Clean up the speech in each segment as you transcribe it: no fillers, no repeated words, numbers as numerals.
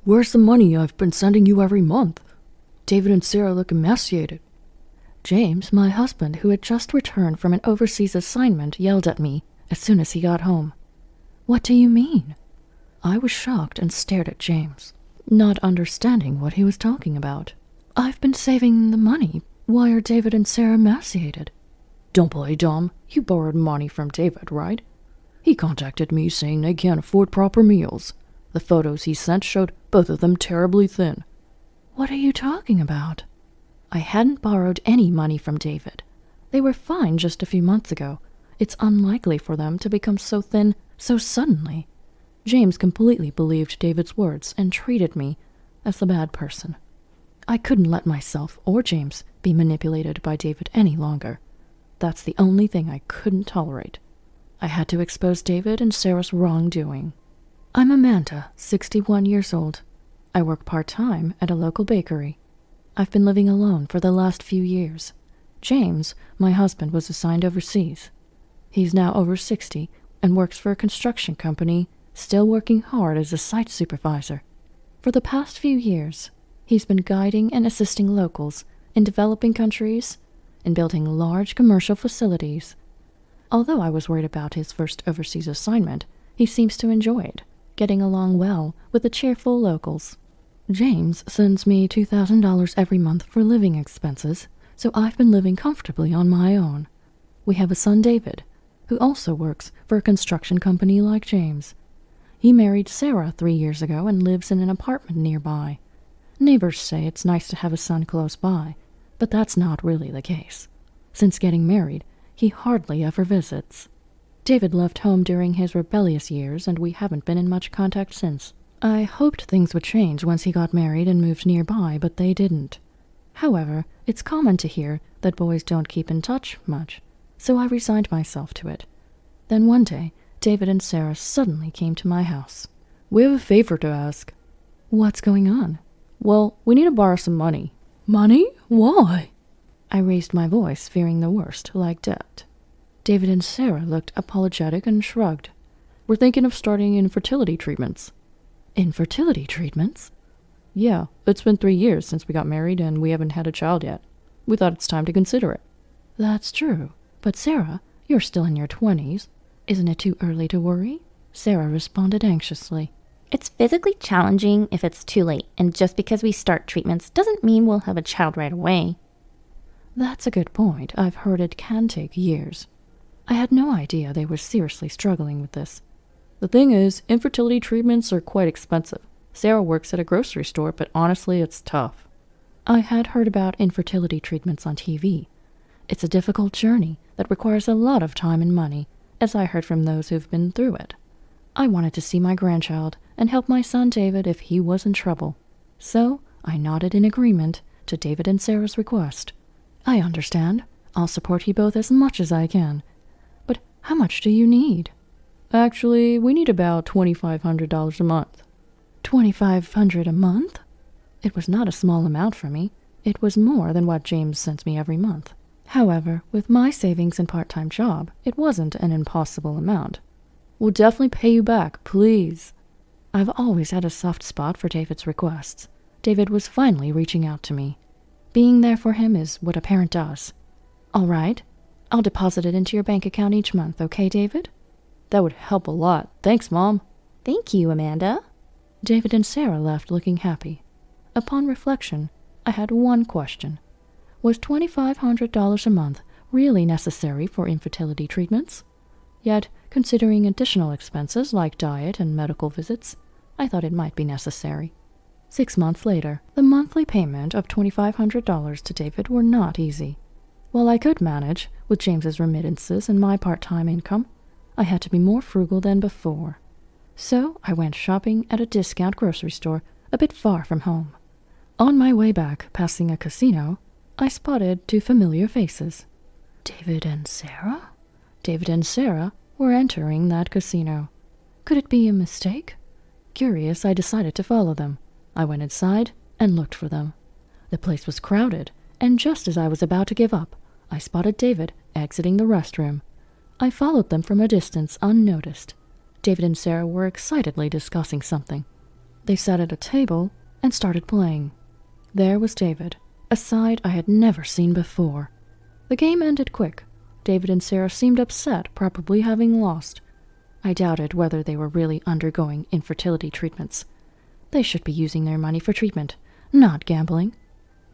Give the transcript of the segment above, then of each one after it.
Where's the money I've been sending you every month? David and Sarah look emaciated. James, my husband, who had just returned from an overseas assignment, yelled at me as soon as he got home. What do you mean? I was shocked and stared at James, not understanding what he was talking about. I've been saving the money. Why are David and Sarah emaciated? Don't play dumb. You borrowed money from David, right? He contacted me saying they can't afford proper meals. The photos he sent showed both of them terribly thin. What are you talking about? I hadn't borrowed any money from David. They were fine just a few months ago. It's unlikely for them to become so thin so suddenly. James completely believed David's words and treated me as the bad person. I couldn't let myself or James be manipulated by David any longer. That's the only thing I couldn't tolerate. I had to expose David and Sarah's wrongdoing. I'm Amanda, 61 years old. I work part-time at a local bakery. I've been living alone for the last few years. James, my husband, was assigned overseas. He's now over 60 and works for a construction company, still working hard as a site supervisor. For the past few years, he's been guiding and assisting locals in developing countries and building large commercial facilities. Although I was worried about his first overseas assignment, he seems to enjoy it, getting along well with the cheerful locals. James sends me $2,000 every month for living expenses, so I've been living comfortably on my own. We have a son, David, who also works for a construction company like James. He married Sarah 3 years ago and lives in an apartment nearby. Neighbors say it's nice to have a son close by, but that's not really the case. Since getting married, he hardly ever visits. David left home during his rebellious years, and we haven't been in much contact since. I hoped things would change once he got married and moved nearby, but they didn't. However, it's common to hear that boys don't keep in touch much, so I resigned myself to it. Then one day, David and Sarah suddenly came to my house. We have a favor to ask. What's going on? Well, we need to borrow some money. Money? Why? I raised my voice, fearing the worst, like debt. David and Sarah looked apologetic and shrugged. We're thinking of starting infertility treatments. Infertility treatments? Yeah, it's been 3 years since we got married and we haven't had a child yet. We thought it's time to consider it. That's true. But Sarah, you're still in your 20s. Isn't it too early to worry? Sarah responded anxiously. It's physically challenging if it's too late, and just because we start treatments doesn't mean we'll have a child right away. That's a good point. I've heard it can take years. I had no idea they were seriously struggling with this. The thing is, infertility treatments are quite expensive. Sarah works at a grocery store, but honestly, it's tough. I had heard about infertility treatments on TV. It's a difficult journey that requires a lot of time and money, as I heard from those who've been through it. I wanted to see my grandchild and help my son David if he was in trouble. So I nodded in agreement to David and Sarah's request. I understand. I'll support you both as much as I can. But how much do you need? Actually, we need about $2,500 a month. $2,500 a month? It was not a small amount for me. It was more than what James sent me every month. However, with my savings and part-time job, it wasn't an impossible amount. We'll definitely pay you back, please. I've always had a soft spot for David's requests. David was finally reaching out to me. Being there for him is what a parent does. All right, I'll deposit it into your bank account each month, okay, David? That would help a lot. Thanks, Mom. Thank you, Amanda. David and Sarah left looking happy. Upon reflection, I had one question. Was $2,500 a month really necessary for infertility treatments? Yet, considering additional expenses like diet and medical visits, I thought it might be necessary. 6 months later, the monthly payment of $2,500 to David were not easy. While I could manage with James's remittances and my part-time income, I had to be more frugal than before. So I went shopping at a discount grocery store a bit far from home. On my way back, passing a casino, I spotted 2 familiar faces. David and Sarah? David and Sarah were entering that casino. Could it be a mistake? Curious, I decided to follow them. I went inside and looked for them. The place was crowded, and just as I was about to give up, I spotted David exiting the restroom. I followed them from a distance unnoticed. David and Sarah were excitedly discussing something. They sat at a table and started playing. There was David, a side I had never seen before. The game ended quick. David and Sarah seemed upset, probably having lost. I doubted whether they were really undergoing infertility treatments. They should be using their money for treatment, not gambling.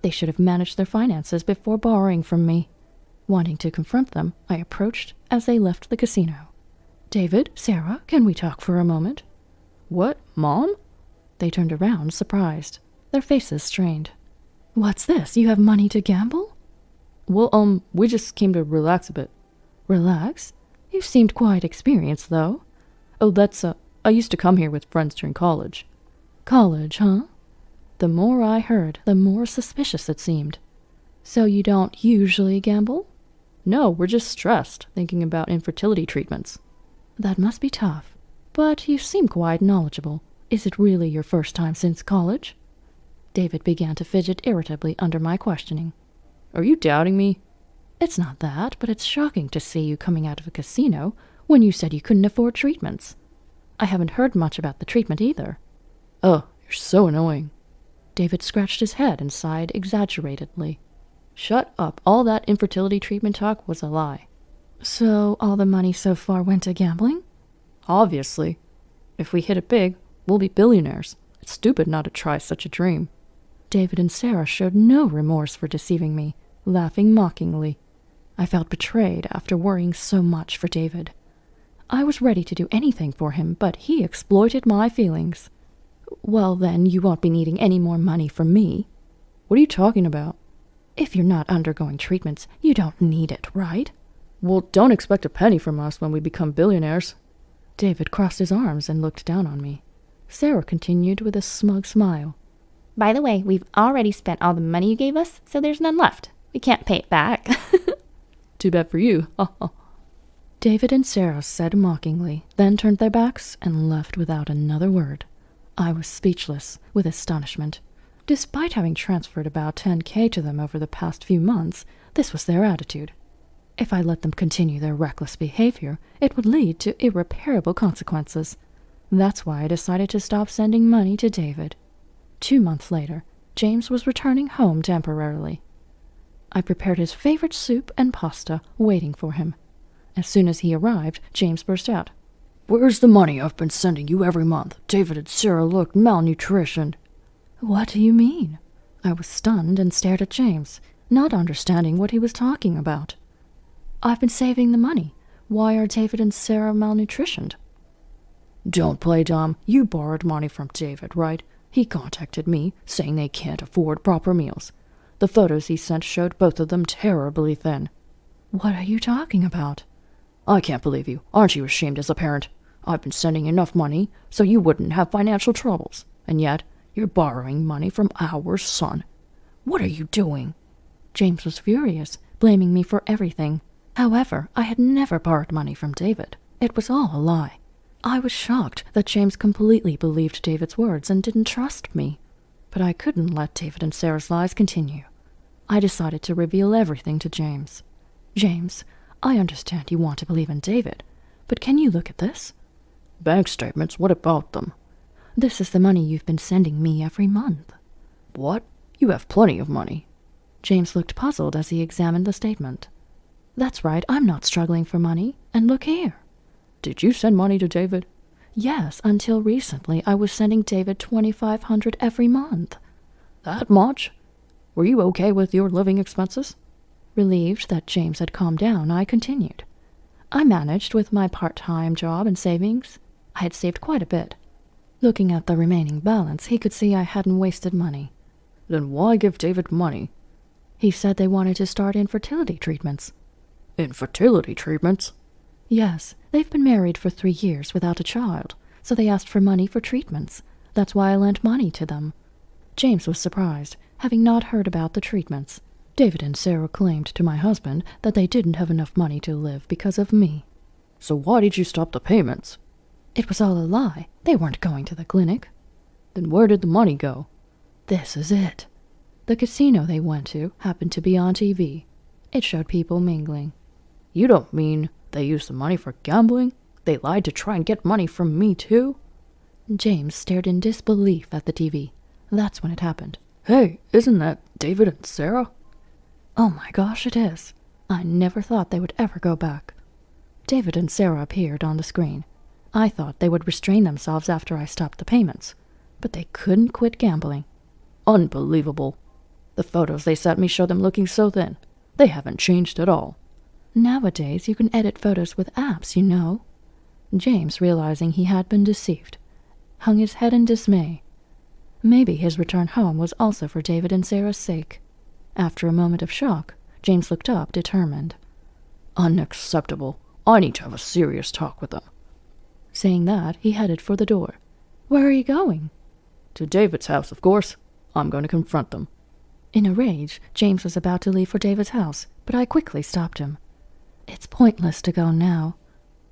They should have managed their finances before borrowing from me. Wanting to confront them, I approached as they left the casino. "David, Sarah, can we talk for a moment?" "What, Mom?" They turned around, surprised, their faces strained. "What's this? You have money to gamble?" "Well, we just came to relax a bit." "Relax? You seemed quite experienced, though." "Oh, I used to come here with friends during college." "College, huh?" The more I heard, the more suspicious it seemed. "So you don't usually gamble?" "No, we're just stressed, thinking about infertility treatments." "That must be tough. But you seem quite knowledgeable. Is it really your first time since college?" David began to fidget irritably under my questioning. "Are you doubting me?" "It's not that, but it's shocking to see you coming out of a casino when you said you couldn't afford treatments. I haven't heard much about the treatment either." "Oh, you're so annoying." David scratched his head and sighed exaggeratedly. "Shut up. All that infertility treatment talk was a lie." "So all the money so far went to gambling?" "Obviously. If we hit it big, we'll be billionaires. It's stupid not to try such a dream." David and Sarah showed no remorse for deceiving me, laughing mockingly. I felt betrayed after worrying so much for David. I was ready to do anything for him, but he exploited my feelings. "Well, then, you won't be needing any more money from me." "What are you talking about?" "If you're not undergoing treatments, you don't need it, right?" "Well, don't expect a penny from us when we become billionaires." David crossed his arms and looked down on me. Sarah continued with a smug smile. By the way, we've already spent all the money you gave us, so there's none left. We can't pay it back." "Too bad for you." David and Sarah said mockingly, then turned their backs and left without another word. I was speechless with astonishment. Despite having transferred about $10,000 to them over the past few months, this was their attitude. If I let them continue their reckless behavior, it would lead to irreparable consequences. That's why I decided to stop sending money to David. 2 months later, James was returning home temporarily. I prepared his favorite soup and pasta, waiting for him. As soon as he arrived, James burst out. "Where's the money I've been sending you every month? David and Sarah look malnutritioned." "What do you mean?" I was stunned and stared at James, not understanding what he was talking about. "I've been saving the money. Why are David and Sarah malnutritioned?" "Don't play dumb. You borrowed money from David, right? He contacted me, saying they can't afford proper meals. The photos he sent showed both of them terribly thin." "What are you talking about?" "I can't believe you. Aren't you ashamed as a parent? I've been sending enough money so you wouldn't have financial troubles, and yet you're borrowing money from our son. What are you doing?" James was furious, blaming me for everything. However, I had never borrowed money from David. It was all a lie. I was shocked that James completely believed David's words and didn't trust me. But I couldn't let David and Sarah's lies continue. I decided to reveal everything to James. "James, I understand you want to believe in David, but can you look at this?" "Bank statements? What about them?" "This is the money you've been sending me every month." "What? You have plenty of money." James looked puzzled as he examined the statement. "That's right, I'm not struggling for money. And look here." "Did you send money to David?" "Yes, until recently I was sending David $2,500 every month." "That much? Were you okay with your living expenses?" Relieved that James had calmed down, I continued. "I managed with my part-time job and savings. I had saved quite a bit." Looking at the remaining balance, he could see I hadn't wasted money. "Then why give David money?" "He said they wanted to start infertility treatments." "Infertility treatments?" "Yes, they've been married for 3 years without a child, so they asked for money for treatments. That's why I lent money to them." James was surprised, having not heard about the treatments. David and Sarah claimed to my husband that they didn't have enough money to live because of me. "So why did you stop the payments?" "It was all a lie. They weren't going to the clinic." "Then where did the money go?" "This is it. The casino they went to happened to be on TV. It showed people mingling." "You don't mean they used the money for gambling? They lied to try and get money from me too?" James stared in disbelief at the TV. That's when it happened. Hey, isn't that David and Sarah? Oh my gosh, it is. I never thought they would ever go back. David and Sarah appeared on the screen. I thought they would restrain themselves after I stopped the payments, but they couldn't quit gambling. Unbelievable. The photos they sent me show them looking so thin. They haven't changed at all. Nowadays, you can edit photos with apps, you know. James, realizing he had been deceived, hung his head in dismay. Maybe his return home was also for David and Sarah's sake. After a moment of shock, James looked up, determined. Unacceptable. I need to have a serious talk with them. Saying that, he headed for the door. Where are you going? To David's house, of course. I'm going to confront them. In a rage, James was about to leave for David's house, but I quickly stopped him. It's pointless to go now.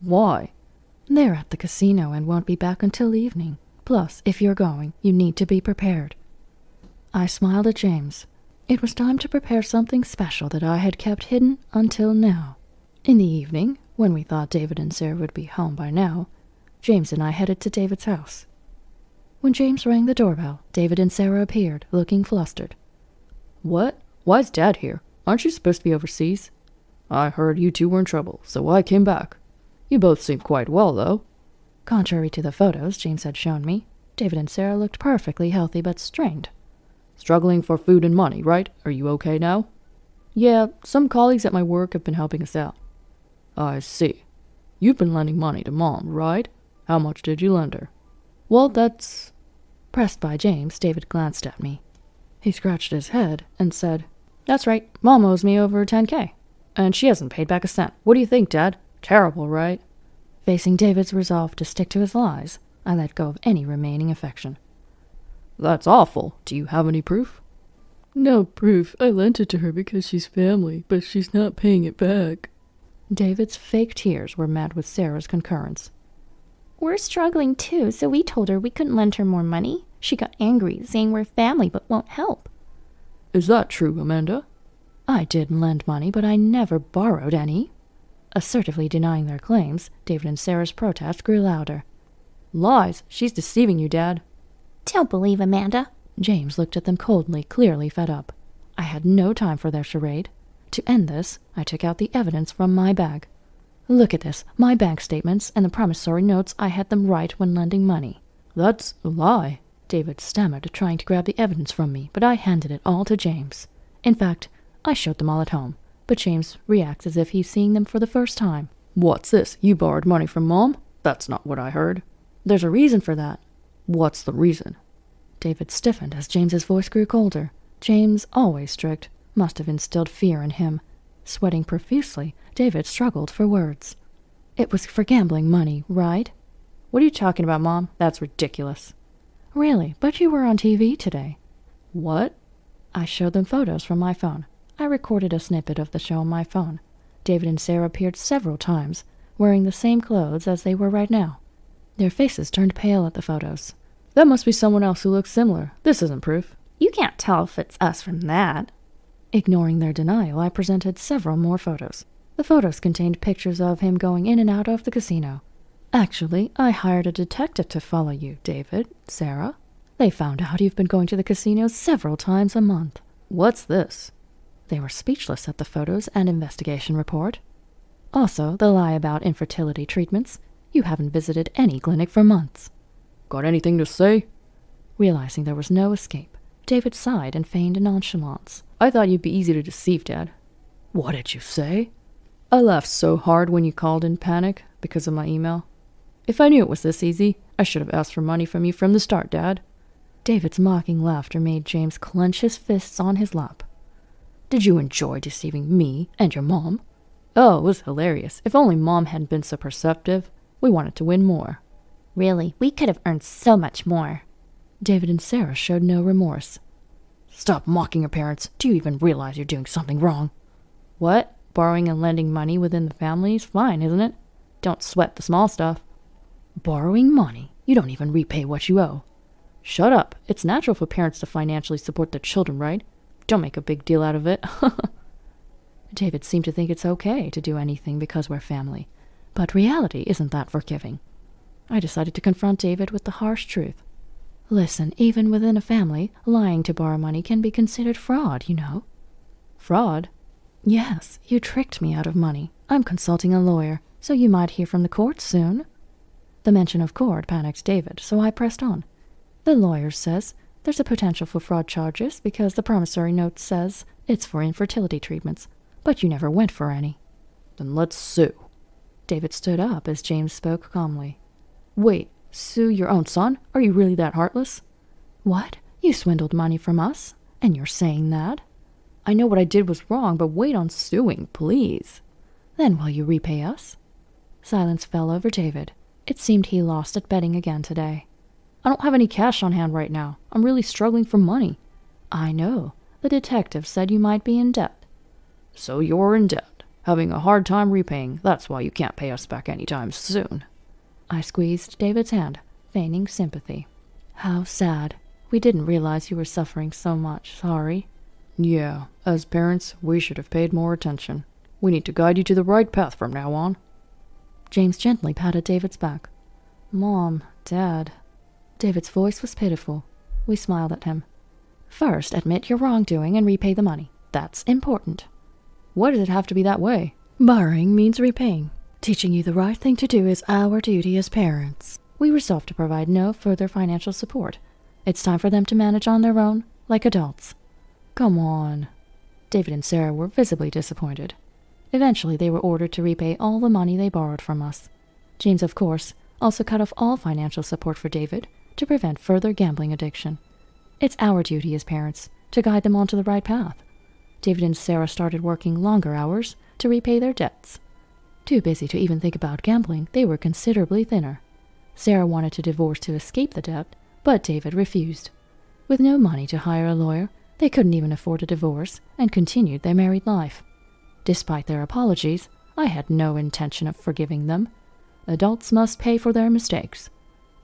Why? They're at the casino and won't be back until evening. Plus, if you're going, you need to be prepared. I smiled at James. It was time to prepare something special that I had kept hidden until now. In the evening, when we thought David and Sarah would be home by now, James and I headed to David's house. When James rang the doorbell, David and Sarah appeared, looking flustered. What? Why's Dad here? Aren't you supposed to be overseas? I heard you two were in trouble, so I came back. You both seem quite well, though. Contrary to the photos James had shown me, David and Sarah looked perfectly healthy but strained. Struggling for food and money, right? Are you okay now? Yeah, some colleagues at my work have been helping us out. I see. You've been lending money to Mom, right? How much did you lend her? Well, that's... Pressed by James, David glanced at me. He scratched his head and said, That's right, Mom owes me over $10,000. And she hasn't paid back a cent. What do you think, Dad? Terrible, right? Facing David's resolve to stick to his lies, I let go of any remaining affection. That's awful. Do you have any proof? No proof. I lent it to her because she's family, but she's not paying it back. David's fake tears were met with Sarah's concurrence. We're struggling too, so we told her we couldn't lend her more money. She got angry, saying we're family but won't help. Is that true, Amanda? I did lend money, but I never borrowed any. Assertively denying their claims, David and Sarah's protest grew louder. Lies! She's deceiving you, Dad. Don't believe Amanda. James looked at them coldly, clearly fed up. I had no time for their charade. To end this, I took out the evidence from my bag. Look at this, my bank statements and the promissory notes I had them write when lending money. That's a lie, David stammered, trying to grab the evidence from me, but I handed it all to James. In fact, I showed them all at home, but James reacts as if he's seeing them for the first time. What's this? You borrowed money from Mom? That's not what I heard. There's a reason for that. What's the reason? David stiffened as James's voice grew colder. James, always strict, must have instilled fear in him. Sweating profusely, David struggled for words. It was for gambling money, right? What are you talking about, Mom? That's ridiculous. Really? But you were on TV today. What? I showed them photos from my phone. I recorded a snippet of the show on my phone. David and Sarah appeared several times, wearing the same clothes as they were right now. Their faces turned pale at the photos. That must be someone else who looks similar. This isn't proof. You can't tell if it's us from that. Ignoring their denial, I presented several more photos. The photos contained pictures of him going in and out of the casino. Actually, I hired a detective to follow you, David, Sarah. They found out you've been going to the casino several times a month. What's this? They were speechless at the photos and investigation report. Also, the lie about infertility treatments. You haven't visited any clinic for months. Got anything to say? Realizing there was no escape, David sighed and feigned nonchalance. I thought you'd be easy to deceive, Dad. What did you say? I laughed so hard when you called in panic because of my email. If I knew it was this easy, I should have asked for money from you from the start, Dad. David's mocking laughter made James clench his fists on his lap. Did you enjoy deceiving me and your mom? Oh, it was hilarious. If only Mom hadn't been so perceptive. We wanted to win more. Really, we could have earned so much more. David and Sarah showed no remorse. Stop mocking your parents. Do you even realize you're doing something wrong? What? Borrowing and lending money within the family is fine, isn't it? Don't sweat the small stuff. Borrowing money? You don't even repay what you owe. Shut up. It's natural for parents to financially support their children, right? Don't make a big deal out of it. David seemed to think it's okay to do anything because we're family. But reality isn't that forgiving. I decided to confront David with the harsh truth. Listen, even within a family, lying to borrow money can be considered fraud, you know. Fraud? Yes, you tricked me out of money. I'm consulting a lawyer, so you might hear from the court soon. The mention of court panicked David, so I pressed on. The lawyer says there's a potential for fraud charges because the promissory note says it's for infertility treatments, but you never went for any. Then let's sue. David stood up as James spoke calmly. Wait, sue your own son? Are you really that heartless? What? You swindled money from us? And you're saying that? I know what I did was wrong, but wait on suing, please. Then will you repay us? Silence fell over David. It seemed he lost at betting again today. I don't have any cash on hand right now. I'm really struggling for money. I know. The detective said you might be in debt. So you're in debt, having a hard time repaying. That's why you can't pay us back anytime soon. I squeezed David's hand, feigning sympathy. How sad. We didn't realize you were suffering so much. Sorry. Yeah, as parents, we should have paid more attention. We need to guide you to the right path from now on. James gently patted David's back. Mom, Dad. David's voice was pitiful. We smiled at him. First, admit your wrongdoing and repay the money. That's important. Why does it have to be that way? Borrowing means repaying. Teaching you the right thing to do is our duty as parents. We resolve to provide no further financial support. It's time for them to manage on their own, like adults. Come on. David and Sarah were visibly disappointed. Eventually, they were ordered to repay all the money they borrowed from us. James, of course, also cut off all financial support for David to prevent further gambling addiction. It's our duty as parents to guide them onto the right path. David and Sarah started working longer hours to repay their debts. Too busy to even think about gambling, they were considerably thinner. Sarah wanted to divorce to escape the debt, but David refused. With no money to hire a lawyer, they couldn't even afford a divorce and continued their married life. Despite their apologies, I had no intention of forgiving them. Adults must pay for their mistakes.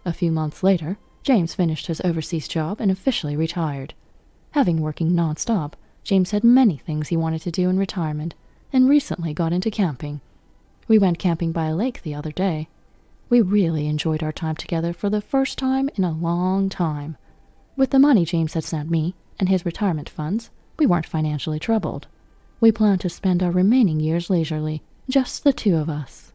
A few months later, James finished his overseas job and officially retired. Having working non-stop, James had many things he wanted to do in retirement and recently got into camping. We went camping by a lake the other day. We really enjoyed our time together for the first time in a long time. With the money James had sent me and his retirement funds, we weren't financially troubled. We planned to spend our remaining years leisurely, just the two of us.